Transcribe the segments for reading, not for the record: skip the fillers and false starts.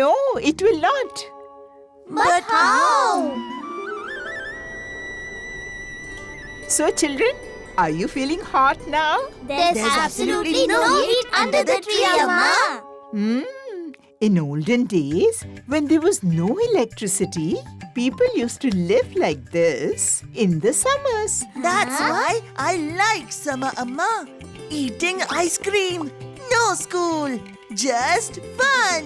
no, it will not. But how? So children, are you feeling hot now? There's absolutely no heat under the tree, Amma. In olden days, when there was no electricity, people used to live like this in the summers. That's why I like summer, Amma. Eating ice cream. No school. Just fun.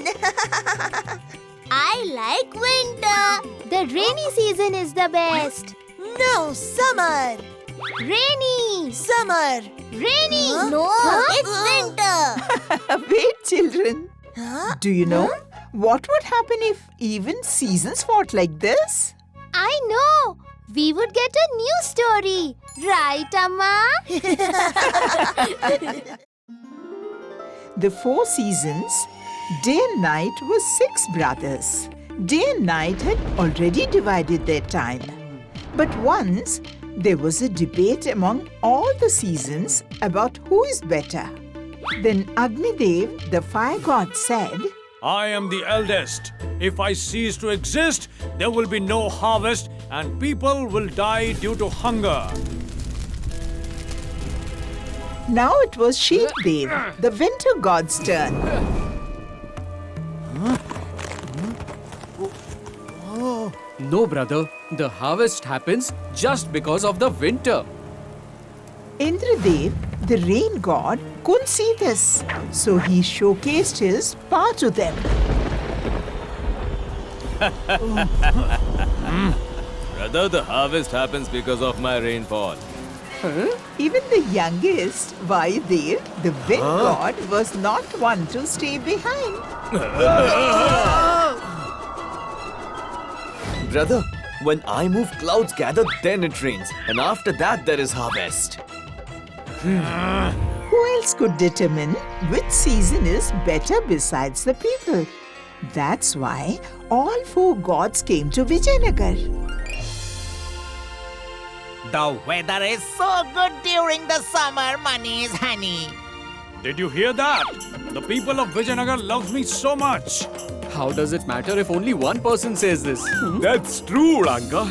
I like winter. The rainy season is the best. No summer. Rainy. Summer. Rainy. Huh? No, Huh? it's winter. Wait, children. Huh? Do you know what would happen if even seasons fought like this? I know. We would get a new story. Right, Amma? The 4 seasons, day and night, were 6 brothers. Day and night had already divided their time. But once, there was a debate among all the seasons about who is better. Then Agnidev, the fire god, said, I am the eldest. If I cease to exist, there will be no harvest and people will die due to hunger. Now it was Sheetdev, the winter god's turn. No, brother. The harvest happens just because of the winter. Indradev, the rain god, couldn't see this, so he showcased his power to them. Brother, the harvest happens because of my rainfall. Even the youngest, Vayudev, the wind god, was not one to stay behind. Brother, when I move, clouds gather, then it rains. And after that, there is harvest. Who else could determine which season is better besides the people? That's why all 4 gods came to Vijayanagar. The weather is so good during the summer, Manish, honey. Did you hear that? The people of Vijayanagar love me so much. How does it matter if only one person says this? That's true, Ranga.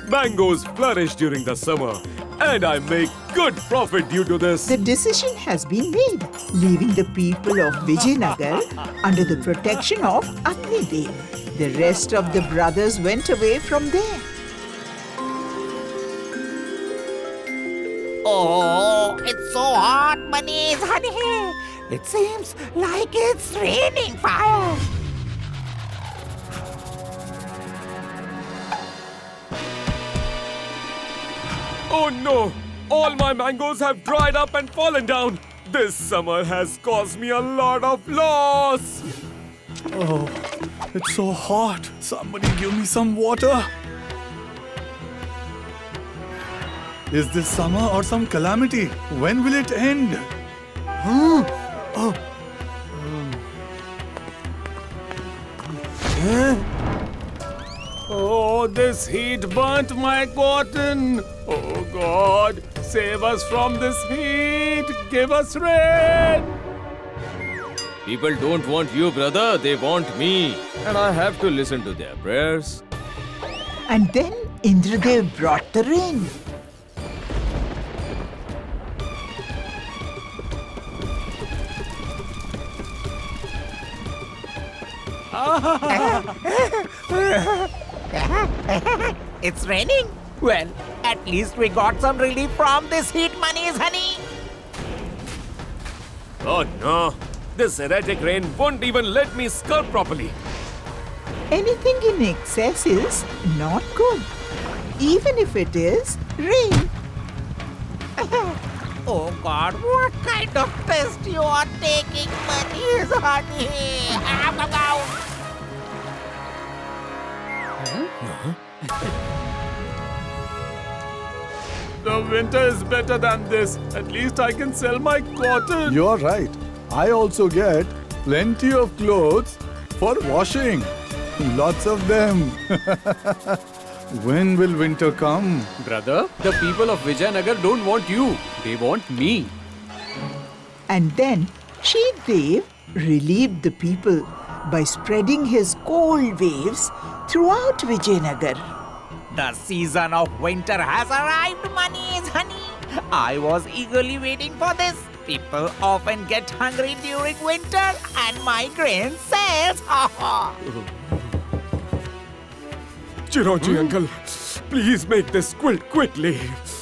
Mangoes flourish during the summer. And I make good profit due to this. The decision has been made, leaving the people of Vijayanagar under the protection of Agnidev. The rest of the brothers went away from there. Oh, it's so hot, Manish, honey. It seems like it's raining fire. Oh no! All my mangoes have dried up and fallen down. This summer has caused me a lot of loss. Oh, it's so hot. Somebody give me some water. Is this summer or some calamity? When will it end? Oh, this heat burnt my cotton. Oh God, save us from this heat. Give us rain. People don't want you, brother. They want me. And I have to listen to their prayers. And then Indradev brought the rain. It's raining? Well, at least we got some relief from this heat, Manish, honey. Oh no, this erratic rain won't even let me sculpt properly. Anything in excess is not good, even if it is rain. Oh God, what kind of test you are taking, Manish, honey? The winter is better than this. At least I can sell my cotton. You're right. I also get plenty of clothes for washing. Lots of them. When will winter come? Brother, the people of Vijayanagar don't want you. They want me. And then Sheetdev relieved the people by spreading his cold waves throughout Vijayanagar. The season of winter has arrived, Manish, honey. I was eagerly waiting for this. People often get hungry during winter and my grain sells. Chiranji uncle, please make this quilt quickly.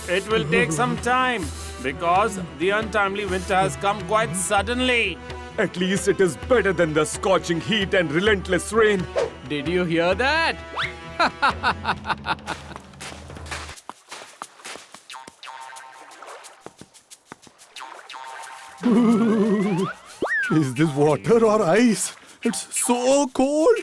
It will take some time because the untimely winter has come quite suddenly. At least it is better than the scorching heat and relentless rain. Did you hear that? Is this water or ice? It's so cold.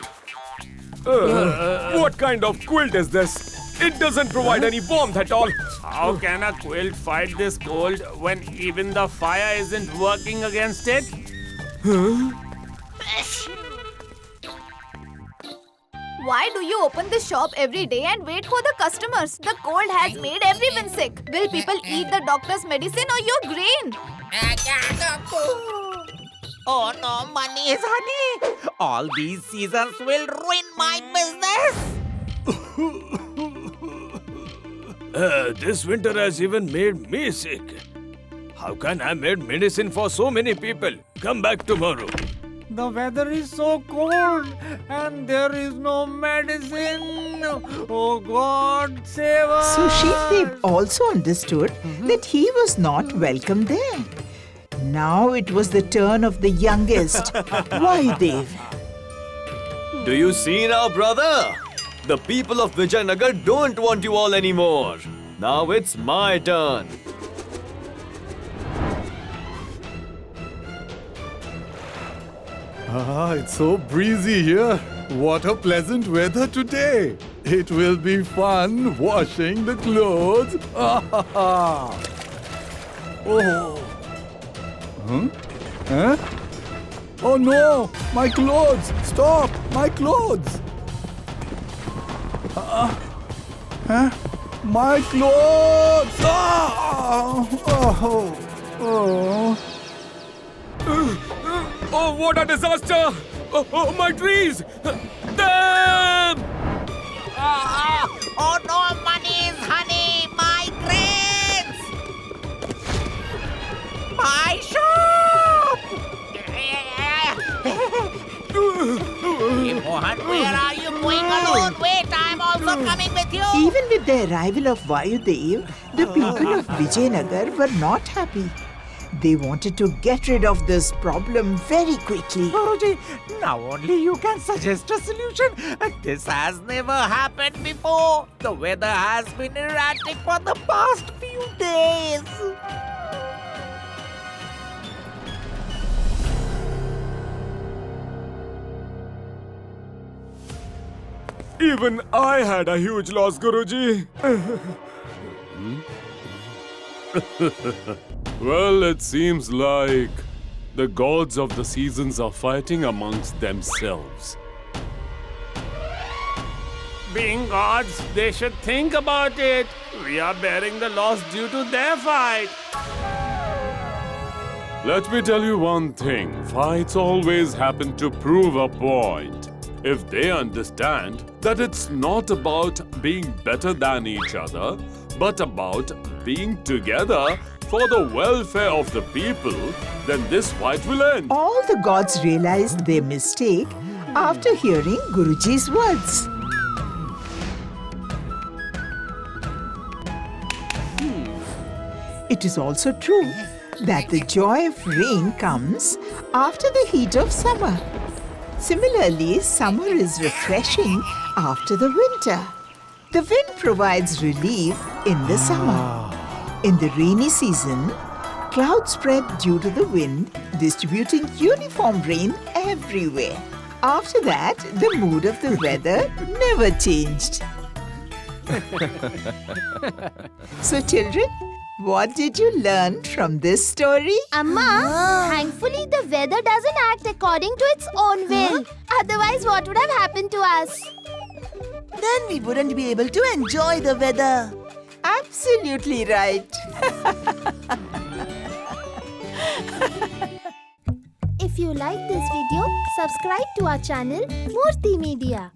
What kind of quilt is this? It doesn't provide any warmth at all. How can a quilt fight this cold when even the fire isn't working against it? Why do you open the shop every day and wait for the customers? The cold has made everyone sick. Will people eat the doctor's medicine or your grain? Oh no, Manish, honey. All these seasons will ruin my business. This winter has even made me sick. How can I make medicine for so many people? Come back tomorrow. The weather is so cold and there is no medicine. Oh God, save us. So Sheepdev also understood that he was not welcome there. Now it was the turn of the youngest, Vayudev. Do you see now, brother? The people of Vijayanagar don't want you all anymore. Now it's my turn. It's so breezy here. What a pleasant weather today. It will be fun washing the clothes. Oh. Huh? Oh no! My clothes! Stop! My clothes! My clothes! Oh! Oh, what a disaster! Oh, my trees! Them! Oh no, Manish, honey. My grains. My shop. Mohan, where are you going alone? Wait, I'm also coming with you. Even with the arrival of Vayudev, the people of Vijayanagar were not happy. They wanted to get rid of this problem very quickly. Guruji, now only you can suggest a solution. This has never happened before. The weather has been erratic for the past few days. Even I had a huge loss, Guruji. Well, it seems like the gods of the seasons are fighting amongst themselves. Being gods, they should think about it. We are bearing the loss due to their fight. Let me tell you one thing. Fights always happen to prove a point. If they understand that it's not about being better than each other, but about being together for the welfare of the people, then this fight will end. All the gods realized their mistake after hearing Guruji's words. It is also true that the joy of rain comes after the heat of summer. Similarly, summer is refreshing after the winter. The wind provides relief in the summer. In the rainy season, clouds spread due to the wind, distributing uniform rain everywhere. After that, the mood of the weather never changed. So, children, what did you learn from this story? Amma, thankfully the weather doesn't act according to its own will. Otherwise, what would have happened to us? Then we wouldn't be able to enjoy the weather. Absolutely right. If you like this video, Subscribe to our channel Murthy Media.